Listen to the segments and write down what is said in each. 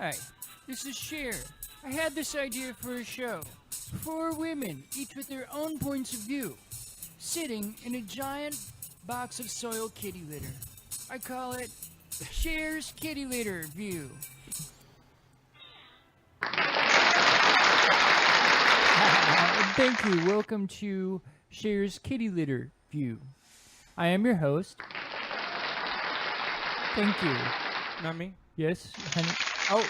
Hi, this is Cher. I had this idea for a show. 4 women, each with their own points of view, sitting in a giant box of soil kitty litter. I call it Cher's Kitty Litter View. Thank you. Welcome to Cher's Kitty Litter View. I am your host. Thank you. Not me? Yes, honey. Oh,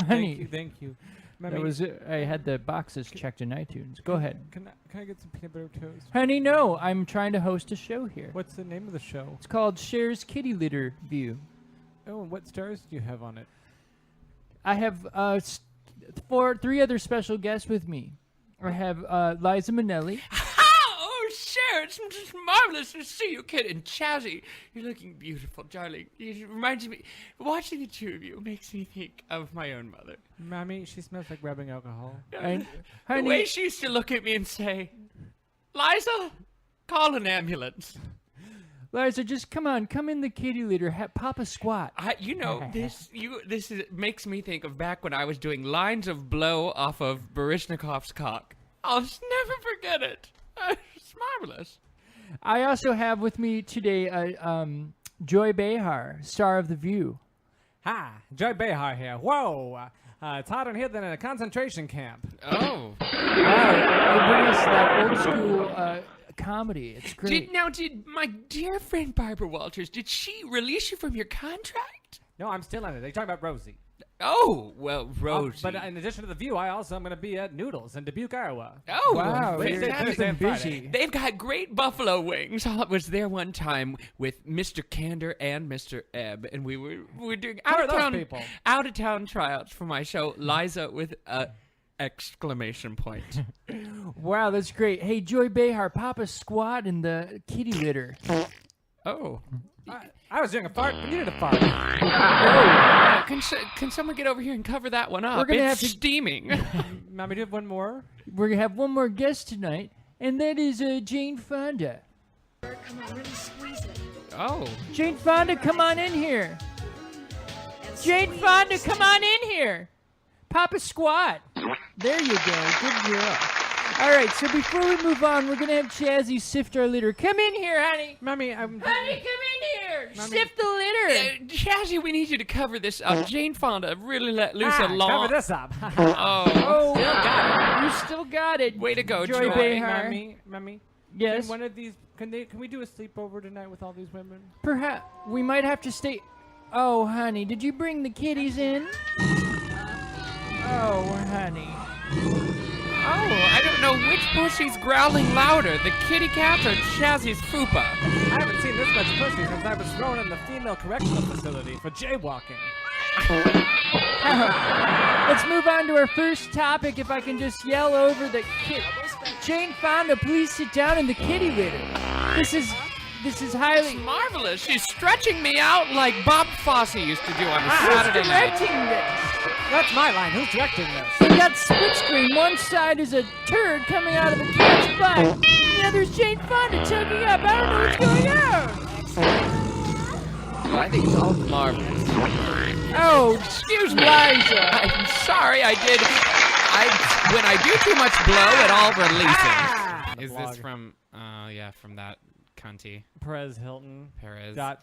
honey. Thank you. That was it. I had the boxes checked in iTunes. Go ahead. Can I get some peanut butter toast? Honey, no. I'm trying to host a show here. What's the name of the show? It's called Cher's Kitty Litter View. Oh, and what stars do you have on it? I have 3 other special guests with me. I have Liza Minnelli. Oh, sure. It's just marvelous to see you, kid. And Chazzy, you're looking beautiful, darling. It reminds me, watching the two of you makes me think of my own mother. Mommy, she smells like rubbing alcohol. And, The honey, way she used to look at me and say, Liza, call an ambulance. Liza, just come in the kitty litter. Pop a squat. This makes me think of back when I was doing lines of blow off of Barishnikov's cock. I'll just never forget it. It's marvelous. I also have with me today Joy Behar, star of The View. Hi, Joy Behar here. Whoa, it's hotter in here than in a concentration camp. Oh. Wow, they bring us that old school comedy. It's great. Did my dear friend Barbara Walters, did she release you from your contract? No, I'm still in it. They're talking about Rosie. Oh, well, Rosie. But in addition to The View, I'm going to be at Noodles in Dubuque, Iowa. Oh, Wow, fantastic. you've been busy. They've got great buffalo wings. I was there one time with Mr. Candor and Mr. Ebb, and we were doing Who are those people? out of town tryouts for my show, Liza with a exclamation point. Wow, that's great. Hey, Joy Behar, pop a squat in the kitty litter. Oh. I was doing a fart. You did a fart. Can someone get over here and cover that one up? We're gonna it's have to- steaming. Mommy, do you have one more? We're going to have one more guest tonight, and that is Jane Fonda. Come on, really squeeze it. Oh. Jane Fonda, come on in here. Jane Fonda, come on in here. Pop a squat. There you go. Good girl. All right, so before we move on, we're going to have Chazzy sift our litter. Come in here, honey. Mommy, Honey, come in here. Mommy. Sift the litter. Chazzy, we need you to cover this up. Jane Fonda really let loose a long... cover this up. Oh. Still got it. You still got it. Way to go, Joy Joy. Behar. Mommy. Yes. Can one of these? Can we do a sleepover tonight with all these women? Perhaps we might have to stay. Oh, honey, did you bring the kitties in? Oh, honey. Oh, I don't know which pussy's growling louder, the kitty cat or Chazzy's fupa. I haven't seen this much pussy since I was thrown in the female correctional facility for jaywalking. Let's move on to our first topic. If I can just yell over the kid. Jane Fonda, please sit down in the kitty litter. This is highly. Marvelous. She's stretching me out like Bob Fosse used to do on a Who's Saturday night. directing this? That's my line. Who's directing this? We got split screen. One side is a turd coming out of the cat's butt. And the other is Jane Fonda choking up. I don't know what's going on. I think it's all marvelous. Oh, Excuse me. Liza. I'm sorry, when I do too much blow, it all releases. Is Blog. this from, from that cunty Perez Hilton. Perez, Dot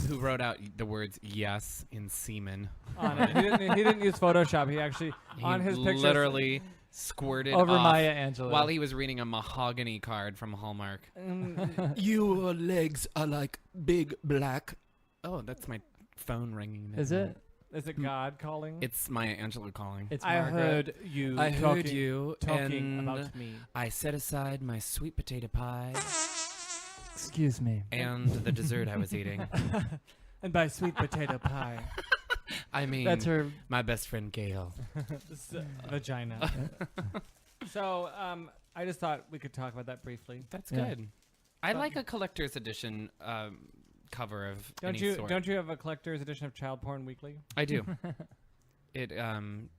who wrote out the words yes in semen. on it. He didn't use Photoshop. He actually on his picture literally squirted Over off Maya Angelou. while he was reading a mahogany card from Hallmark. Your legs are like big black. Oh, that's my phone ringing. Is it? Is it God calling? It's Maya Angelou calling. It's I Margaret. heard you. I heard talking, you, talking and about me. I set aside my sweet potato pie Excuse me. and the dessert I was eating. And by sweet potato pie, I mean, That's her. my best friend Gail. vagina. So, I just thought we could talk about that briefly. That's Yeah. good. I like a collector's edition cover of Don't any you? sort. Don't you have a collector's edition of Child Porn Weekly? I do. It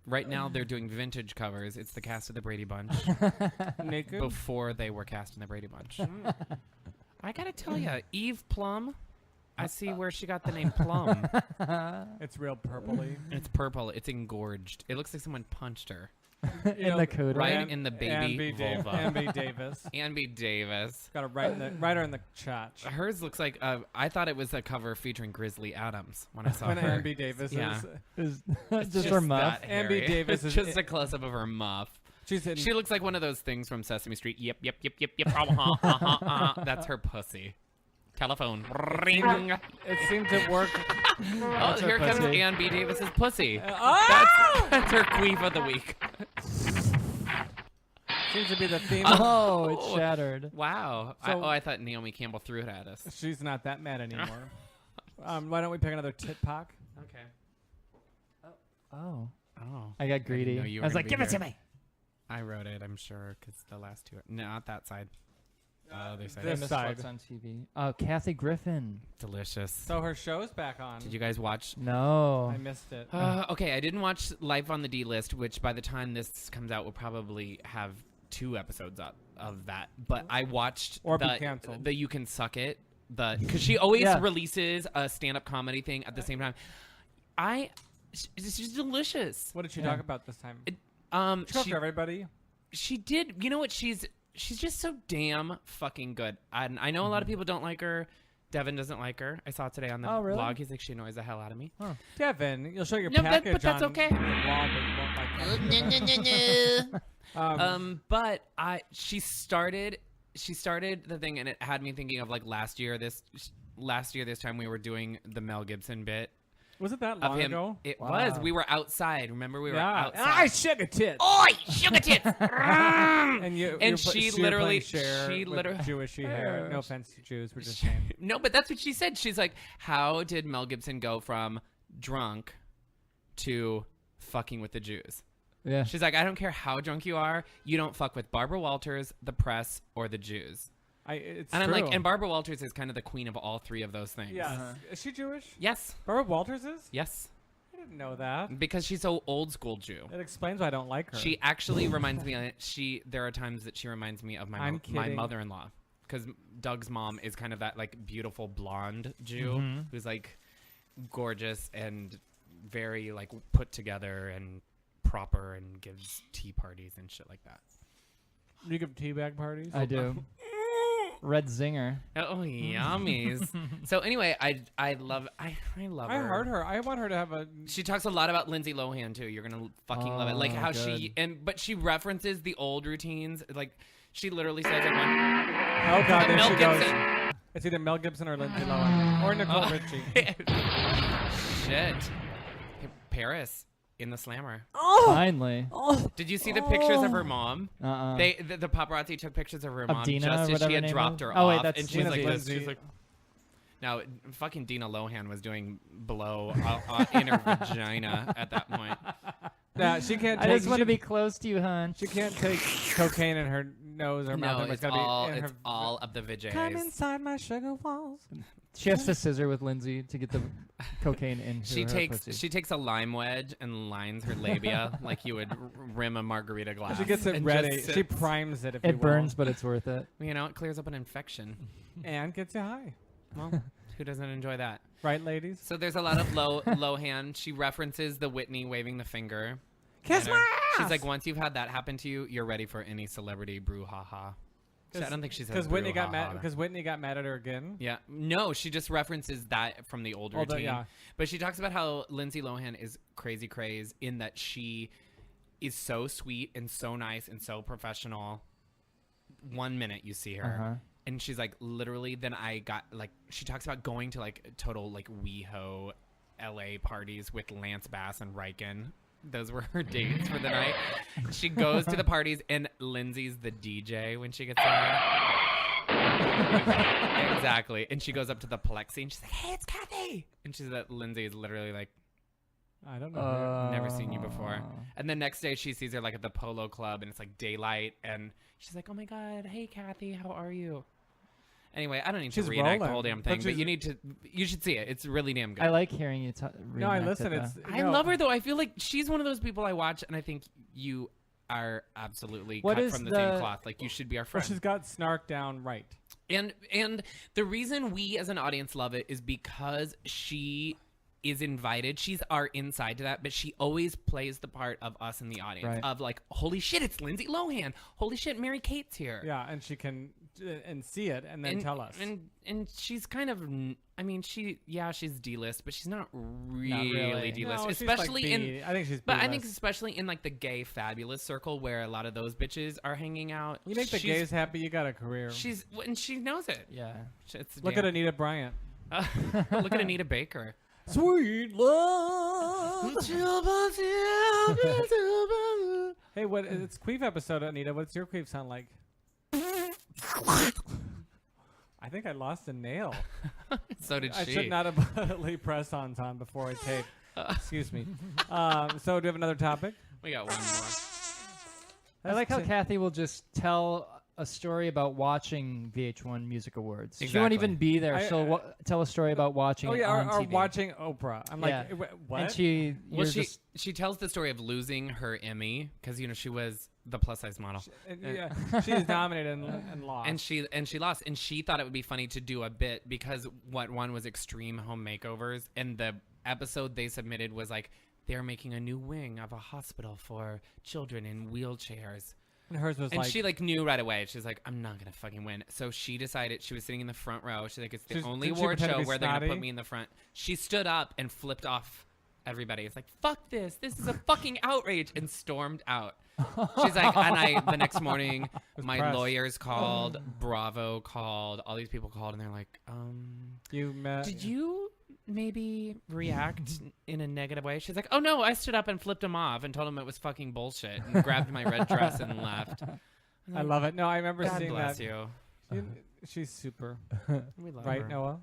right now they're doing vintage covers. It's the cast of the Brady Bunch Naked. before they were cast in the Brady Bunch. I gotta tell you, Eve Plum, I see where she got the name Plum. It's real purpley. It's purple. It's engorged. It looks like someone punched her. In the cooter. Right in the baby vulva. Ann B. Davis. Ann B. Davis. Got it right her in the chatch. Hers looks like I thought it was a cover featuring Grizzly Adams when I saw When her. Ann B. Davis Yeah. is Just her muff. that Ann B. hairy. Davis It's is just a close up of her muff. she Looks like one of those things from Sesame Street. Yep. That's her pussy. Telephone. Ring. it seemed to work. Oh, here comes pussy. Ann B. Davis's pussy. Oh! That's her queef of the week. Seems to be the theme. Oh, it's shattered. Wow. So- I thought Naomi Campbell threw it at us. She's not that mad anymore. Why don't we pick another tit pack? Okay. Oh. Oh. I got greedy. know you I were was gonna like, be give it to here. me. I wrote it, I'm sure, because the last two. No, not that side. Other side. This Famous side. what's on TV. Oh, Kathy Griffin. Delicious. So her show's back on. Did you guys watch? No. I missed it. Okay, I didn't watch Life on the D List, which by the time this comes out will probably have 2 episodes up of that. But I watched Or be canceled. the You Can Suck It, because she always Yeah. releases a stand-up comedy thing at the same time. She's delicious. What did she Yeah. talk about this time? She Talk to everybody. she did. You know what? She's just so damn fucking good. And I know a lot of people don't like her. Devin doesn't like her. I saw it today on the Oh, really? blog. He's like, she annoys the hell out of me. Devin, you'll show your No, package but that's on okay. the wall, but you won't like that. But she started the thing, and it had me thinking of like last year this time we were doing the Mel Gibson bit Was it that of long him. ago? It Wow. was. We were outside. Remember, we were Yeah. outside. I sugar tits. Oi, sugar tits! And you And were she were literally- playing Cher she with literally- Jewishy hair. No offense to Jews, we're just saying. No, but that's what she said. She's like, how did Mel Gibson go from drunk to fucking with the Jews? Yeah. She's like, I don't care how drunk you are. You don't fuck with Barbara Walters, the press, or the Jews. It's And I'm true. like, and Barbara Walters is kind of the queen of all 3 of those things. Yes. Is she Jewish? Yes. Barbara Walters is? Yes. I didn't know that. Because she's so old school Jew. It explains why I don't like her. She actually reminds me. There are times that she reminds me of my I'm my kidding. mother-in-law, because Doug's mom is kind of that like beautiful blonde Jew Mm-hmm. who's like gorgeous and very like put together and proper and gives tea parties and shit like that. You give teabag parties? I do. Red Zinger. Oh, yummies. So anyway, I love I her. heard her. I want her to have a. She talks a lot about Lindsay Lohan too. You're gonna fucking love it. Like Oh, how good. but she references the old routines. Like she literally says it one. Oh God, there Mel she goes. Gibson. It's either Mel Gibson or Lindsay Lohan or Nicole Richie. Shit. Paris in the Slammer. Finally. Did you see the pictures of her mom? Uh-uh. The paparazzi took pictures of her mom Dina, just or as whatever she her had name dropped was? her Oh, off, wait, that's and she's like Dina this. Lindsay. She's like, now fucking Dina Lohan was doing blow in her vagina at that point. Yeah, she can't. I Take, just want to be close to you, hon. She can't take cocaine in her nose or mouth. No, it's gotta all be in it's her. all of the vajays. Come inside my sugar walls. She has to scissor with Lindsay to get the cocaine into She her takes pussy. she takes a lime wedge and lines her labia like you would rim a margarita glass. She gets it and ready. just She sits. primes it. If you It will. burns, but it's worth it. You know, it clears up an infection. and gets you high. Well, who doesn't enjoy that? Right, ladies? So there's a lot of Lohan. She references the Whitney waving the finger. Kiss And my She's ass! like, once you've had that happen to you, you're ready for any celebrity brouhaha. I don't think she says because Whitney got mad. brouhaha. Because Whitney got mad at her again. Yeah. No, she just references that from the old Oh, routine. yeah. But she talks about how Lindsay Lohan is crazy craze in that she is so sweet and so nice and so professional. 1 minute you see her. Uh-huh. And she's like, literally, then I got, like, she talks about going to, like, total, like, WeHo LA parties with Lance Bass and Riken. Those were her dates for the night. She goes to the parties, and Lindsay's the DJ when she gets there. Exactly. And she goes up to the Plexi, and she's like, hey, it's Kathy. And she's that Lindsay is literally like, I don't know. her. never seen you before. And the next day, she sees her, like, at the Polo Club, and it's, like, daylight, and she's like, oh, my God, hey, Kathy, how are you? Anyway, I don't need She's to reenact the rolling, whole damn but thing, but she's- you should see it. It's really damn good. I like hearing you No, I reenact listen. it, It's. though. I love her, though. I feel like she's one of those people I watch, and I think you are absolutely What cut is from the same the- cloth. Like, you should be our Well, friend. she's got snark down right. And the reason we as an audience love it is because she is invited. She's our inside to that, but she always plays the part of us in the audience Right. of like, holy shit, it's Lindsay Lohan. Holy shit, Mary Kate's here. Yeah, and she can and see it and then tell us. And she's kind of, I mean, she's D-list, but she's not really D-list, No, she's especially like in. B. I think she's But I B-list. think especially in like the gay fabulous circle where a lot of those bitches are hanging out. You make the she's- gays happy, you got a career. and she knows it. Yeah. Look at Anita Bryant. Look at Anita Baker. Sweet love. Hey, it's queef episode, Anita. What's your queef sound like? I think I lost a nail. So did I she. should not have laid press-ons on before I tape. Excuse me. So do you have another topic? We got one more. I like how Kathy will just tell a story about watching VH1 Music Awards. She won't Exactly. even be there. She'll tell a story about watching Oh it yeah, on or TV. watching Oprah. I'm Yeah. like, what? And she Tells the story of losing her Emmy because she was the plus size model. Yeah, she is nominated and lost. And she lost, and she thought it would be funny to do a bit because what one was extreme home makeovers, and the episode they submitted was like they're making a new wing of a hospital for children in wheelchairs. And hers was And like, she like knew right away. She's like, I'm not gonna fucking win. So she decided she was sitting in the front row. She's like, it's the only didn't she award pretend to show be where they're gonna snotty? put me in the front. She stood up and flipped off everybody. It's like, fuck this. This is a fucking outrage, and stormed out. She's like, and the next morning, my press. lawyers called, Bravo called, all these people called, and they're like, you met. did you maybe react in a negative way? She's like, oh no, I stood up and flipped him off and told him it was fucking bullshit and grabbed my red dress and left. I love it. No, I remember God seeing bless that. you. She's super. We love Right, her. Noah?